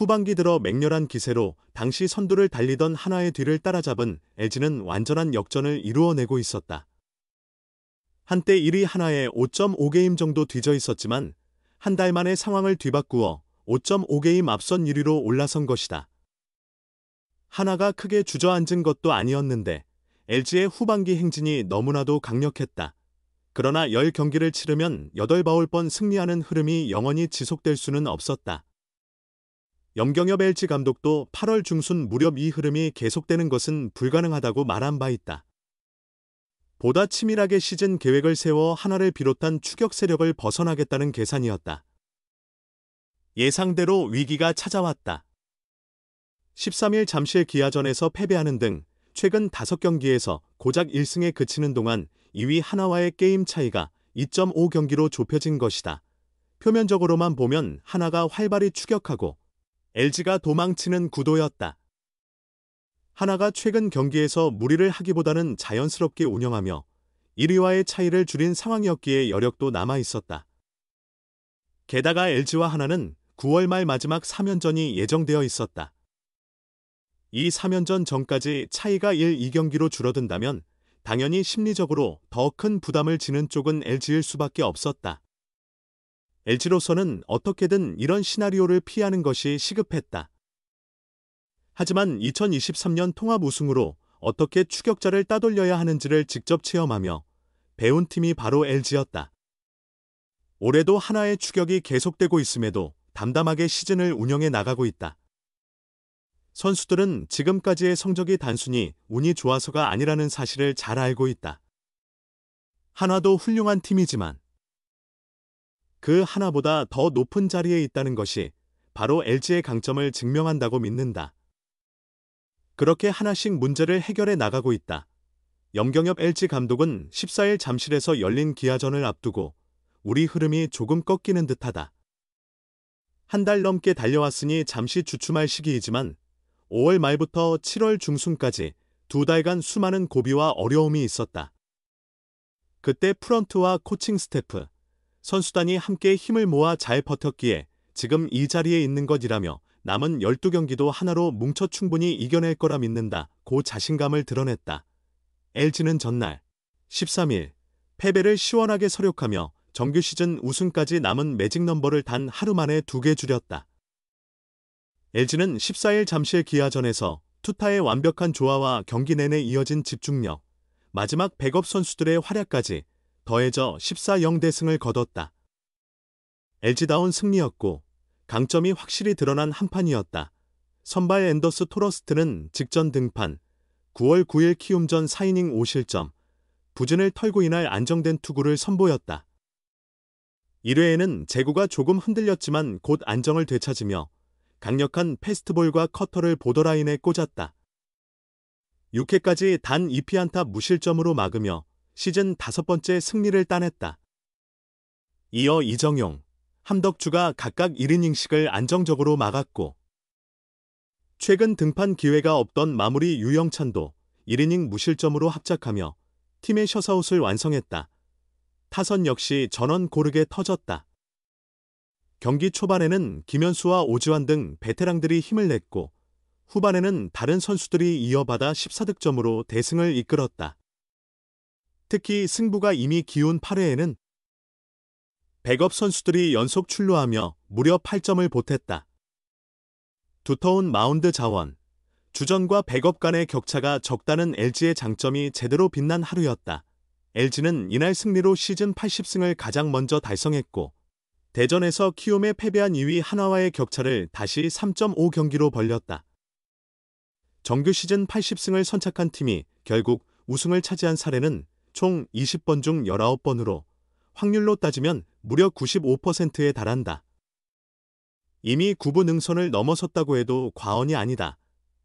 후반기 들어 맹렬한 기세로 당시 선두를 달리던 하나의 뒤를 따라잡은 LG는 완전한 역전을 이루어내고 있었다. 한때 1위 하나에 5.5게임 정도 뒤져 있었지만 한 달 만에 상황을 뒤바꾸어 5.5게임 앞선 1위로 올라선 것이다. 하나가 크게 주저앉은 것도 아니었는데 LG의 후반기 행진이 너무나도 강력했다. 그러나 10경기를 치르면 8바울번 승리하는 흐름이 영원히 지속될 수는 없었다. 염경엽 LG 감독도 8월 중순 무렵 이 흐름이 계속되는 것은 불가능하다고 말한 바 있다. 보다 치밀하게 시즌 계획을 세워 하나를 비롯한 추격 세력을 벗어나겠다는 계산이었다. 예상대로 위기가 찾아왔다. 13일 잠실 기아전에서 패배하는 등 최근 5경기에서 고작 1승에 그치는 동안 2위 하나와의 게임 차이가 2.5경기로 좁혀진 것이다. 표면적으로만 보면 하나가 활발히 추격하고 LG가 도망치는 구도였다. 하나가 최근 경기에서 무리를 하기보다는 자연스럽게 운영하며 1위와의 차이를 줄인 상황이었기에 여력도 남아있었다. 게다가 LG와 하나는 9월 말 마지막 3연전이 예정되어 있었다. 이 3연전 전까지 차이가 1, 2경기로 줄어든다면 당연히 심리적으로 더 큰 부담을 지는 쪽은 LG일 수밖에 없었다. LG로서는 어떻게든 이런 시나리오를 피하는 것이 시급했다. 하지만 2023년 통합 우승으로 어떻게 추격자를 따돌려야 하는지를 직접 체험하며 배운 팀이 바로 LG였다. 올해도 하나의 추격이 계속되고 있음에도 담담하게 시즌을 운영해 나가고 있다. 선수들은 지금까지의 성적이 단순히 운이 좋아서가 아니라는 사실을 잘 알고 있다. 하나도 훌륭한 팀이지만 그 하나보다 더 높은 자리에 있다는 것이 바로 LG의 강점을 증명한다고 믿는다. 그렇게 하나씩 문제를 해결해 나가고 있다. 염경엽 LG 감독은 14일 잠실에서 열린 기아전을 앞두고 우리 흐름이 조금 꺾이는 듯하다. 한 달 넘게 달려왔으니 잠시 주춤할 시기이지만 5월 말부터 7월 중순까지 2달간 수많은 고비와 어려움이 있었다. 그때 프런트와 코칭 스태프, 선수단이 함께 힘을 모아 잘 버텼기에 지금 이 자리에 있는 것이라며 남은 12경기도 하나로 뭉쳐 충분히 이겨낼 거라 믿는다. 고 자신감을 드러냈다. LG는 전날 13일 패배를 시원하게 서력하며 정규 시즌 우승까지 남은 매직 넘버를 단 하루 만에 2개 줄였다. LG는 14일 잠실 기아전에서 투타의 완벽한 조화와 경기 내내 이어진 집중력, 마지막 백업 선수들의 활약까지 더해져 14-0 대승을 거뒀다. LG다운 승리였고 강점이 확실히 드러난 한판이었다. 선발 앤더스 토러스트는 직전 등판, 9월 9일 키움전 4이닝 5실점, 부진을 털고 이날 안정된 투구를 선보였다. 1회에는 제구가 조금 흔들렸지만 곧 안정을 되찾으며 강력한 패스트볼과 커터를 보더라인에 꽂았다. 6회까지 단 2피안타 무실점으로 막으며 시즌 5번째 승리를 따냈다. 이어 이정용, 함덕주가 각각 1이닝씩을 안정적으로 막았고 최근 등판 기회가 없던 마무리 유영찬도 1이닝 무실점으로 합작하며 팀의 셔사웃을 완성했다. 타선 역시 전원 고르게 터졌다. 경기 초반에는 김현수와 오지환 등 베테랑들이 힘을 냈고 후반에는 다른 선수들이 이어받아 14득점으로 대승을 이끌었다. 특히 승부가 이미 기운 8회에는 백업 선수들이 연속 출루하며 무려 8점을 보탰다. 두터운 마운드 자원, 주전과 백업 간의 격차가 적다는 LG의 장점이 제대로 빛난 하루였다. LG는 이날 승리로 시즌 80승을 가장 먼저 달성했고 대전에서 키움에 패배한 2위 하나와의 격차를 다시 3.5경기로 벌렸다. 정규 시즌 80승을 선착한 팀이 결국 우승을 차지한 사례는 총 20번 중 19번으로 확률로 따지면 무려 95%에 달한다. 이미 9부 능선을 넘어섰다고 해도 과언이 아니다.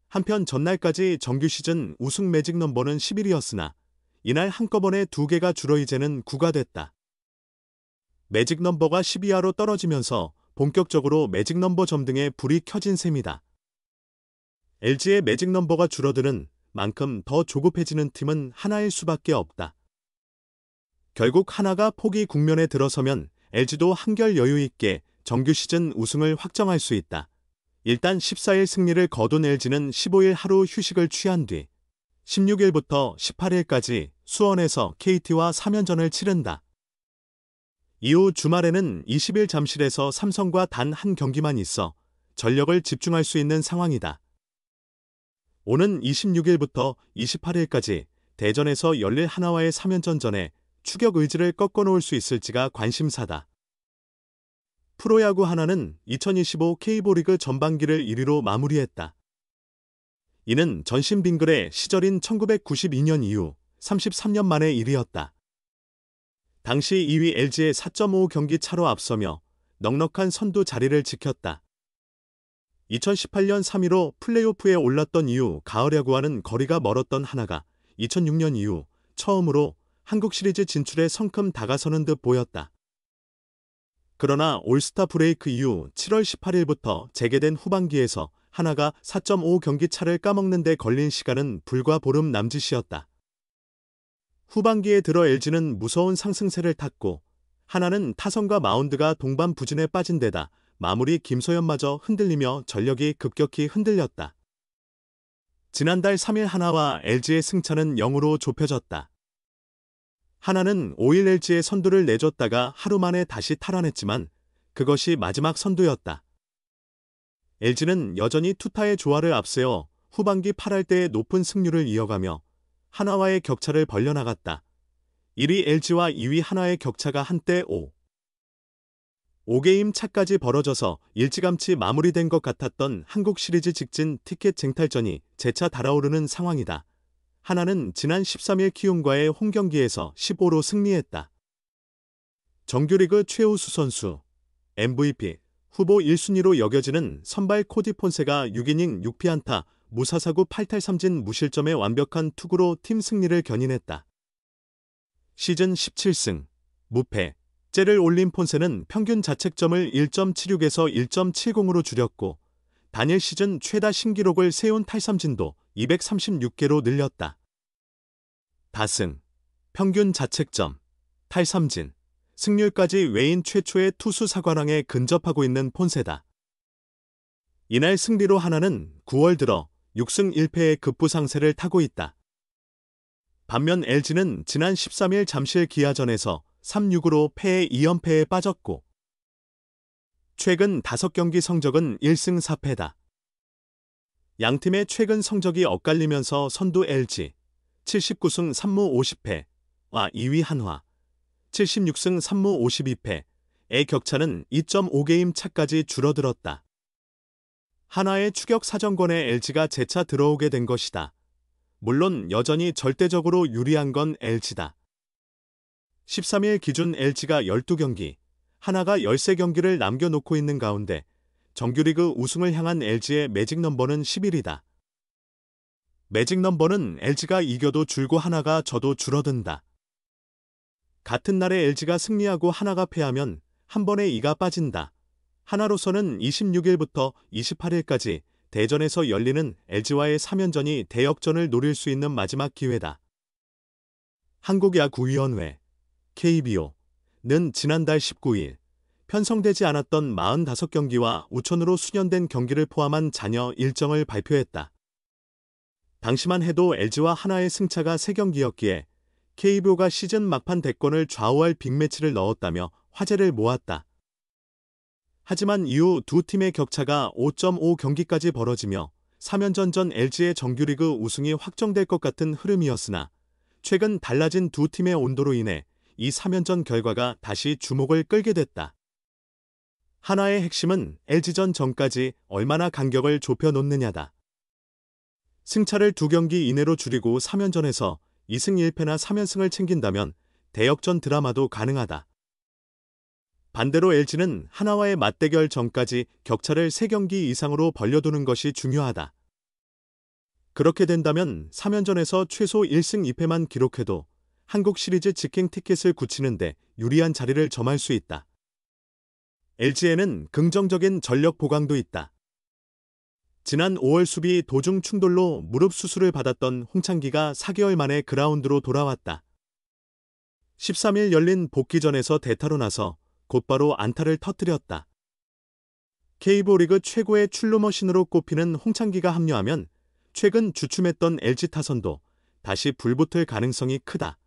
한편 전날까지 정규 시즌 우승 매직 넘버는 11이었으나 이날 한꺼번에 2개가 줄어 이제는 9가 됐다. 매직 넘버가 12하로 떨어지면서 본격적으로 매직 넘버 점등에 불이 켜진 셈이다. LG의 매직 넘버가 줄어드는 만큼 더 조급해지는 팀은 하나일 수밖에 없다. 결국 하나가 포기 국면에 들어서면 LG도 한결 여유 있게 정규 시즌 우승을 확정할 수 있다. 일단 14일 승리를 거둔 LG는 15일 하루 휴식을 취한 뒤 16일부터 18일까지 수원에서 KT와 3연전을 치른다. 이후 주말에는 20일 잠실에서 삼성과 단 한 경기만 있어 전력을 집중할 수 있는 상황이다. 오는 26일부터 28일까지 대전에서 열릴 하나와의 3연전 전에 추격 의지를 꺾어놓을 수 있을지가 관심사다. 프로야구 하나는 2025 K리그 전반기를 1위로 마무리했다. 이는 전신 빙글의 시절인 1992년 이후 33년 만의 일이었다. 당시 2위 LG의 4.5 경기 차로 앞서며 넉넉한 선두 자리를 지켰다. 2018년 3위로 플레이오프에 올랐던 이후 가을 야구와는 거리가 멀었던 하나가 2006년 이후 처음으로 한국 시리즈 진출에 성큼 다가서는 듯 보였다. 그러나 올스타 브레이크 이후 7월 18일부터 재개된 후반기에서 하나가 4.5 경기 차를 까먹는 데 걸린 시간은 불과 보름 남짓이었다. 후반기에 들어 LG는 무서운 상승세를 탔고 하나는 타선과 마운드가 동반부진에 빠진 데다 마무리 김소연마저 흔들리며 전력이 급격히 흔들렸다. 지난달 3일 하나와 LG의 승차는 0으로 좁혀졌다. 하나는 5일 LG의 선두를 내줬다가 하루 만에 다시 탈환했지만 그것이 마지막 선두였다. LG는 여전히 투타의 조화를 앞세워 후반기 8할대의 높은 승률을 이어가며 하나와의 격차를 벌려나갔다. 1위 LG와 2위 하나의 격차가 한때 5게임 차까지 벌어져서 일찌감치 마무리된 것 같았던 한국 시리즈 직진 티켓 쟁탈전이 재차 달아오르는 상황이다. 하나는 지난 13일 키움과의 홈경기에서 15로 승리했다. 정규리그 최우수 선수, MVP, 후보 1순위로 여겨지는 선발 코디 폰세가 6이닝 6피안타, 무사사구 8탈3진 무실점의 완벽한 투구로 팀 승리를 견인했다. 시즌 17승, 무패, 째를 올린 폰세는 평균 자책점을 1.76에서 1.70으로 줄였고 단일 시즌 최다 신기록을 세운 탈삼진도 236개로 늘렸다. 다승, 평균 자책점, 탈삼진, 승률까지 외인 최초의 투수 사관왕에 근접하고 있는 폰세다. 이날 승리로 하나는 9월 들어 6승 1패의 급부상세를 타고 있다. 반면 LG는 지난 13일 잠실 기아전에서 3-6으로 패해 2연패에 빠졌고 최근 5경기 성적은 1승 4패다. 양팀의 최근 성적이 엇갈리면서 선두 LG 79승 3무 50패와 2위 한화 76승 3무 52패의 격차는 2.5게임 차까지 줄어들었다. 하나의 추격 사정권에 LG가 재차 들어오게 된 것이다. 물론 여전히 절대적으로 유리한 건 LG다. 13일 기준 LG가 12경기, 하나가 13경기를 남겨놓고 있는 가운데 정규리그 우승을 향한 LG의 매직 넘버는 11이다. 매직 넘버는 LG가 이겨도 줄고 하나가 져도 줄어든다. 같은 날에 LG가 승리하고 하나가 패하면 한 번에 2가 빠진다. 하나로서는 26일부터 28일까지 대전에서 열리는 LG와의 3연전이 대역전을 노릴 수 있는 마지막 기회다. 한국야구위원회 KBO는 지난달 19일 편성되지 않았던 45경기와 우천으로 수년된 경기를 포함한 잔여 일정을 발표했다. 당시만 해도 LG와 하나의 승차가 3경기였기에 KBO가 시즌 막판 대권을 좌우할 빅매치를 넣었다며 화제를 모았다. 하지만 이후 두 팀의 격차가 5.5경기까지 벌어지며 3연전 전 LG의 정규리그 우승이 확정될 것 같은 흐름이었으나 최근 달라진 두 팀의 온도로 인해 이 3연전 결과가 다시 주목을 끌게 됐다. 하나의 핵심은 LG전 전까지 얼마나 간격을 좁혀놓느냐다. 승차를 2경기 이내로 줄이고 3연전에서 2승 1패나 3연승을 챙긴다면 대역전 드라마도 가능하다. 반대로 LG는 하나와의 맞대결 전까지 격차를 3경기 이상으로 벌려두는 것이 중요하다. 그렇게 된다면 3연전에서 최소 1승 2패만 기록해도 한국 시리즈 직행 티켓을 굳히는데 유리한 자리를 점할 수 있다. LG에는 긍정적인 전력 보강도 있다. 지난 5월 수비 도중 충돌로 무릎 수술을 받았던 홍창기가 4개월 만에 그라운드로 돌아왔다. 13일 열린 복귀전에서 대타로 나서 곧바로 안타를 터뜨렸다. K리그 최고의 출루머신으로 꼽히는 홍창기가 합류하면 최근 주춤했던 LG 타선도 다시 불붙을 가능성이 크다.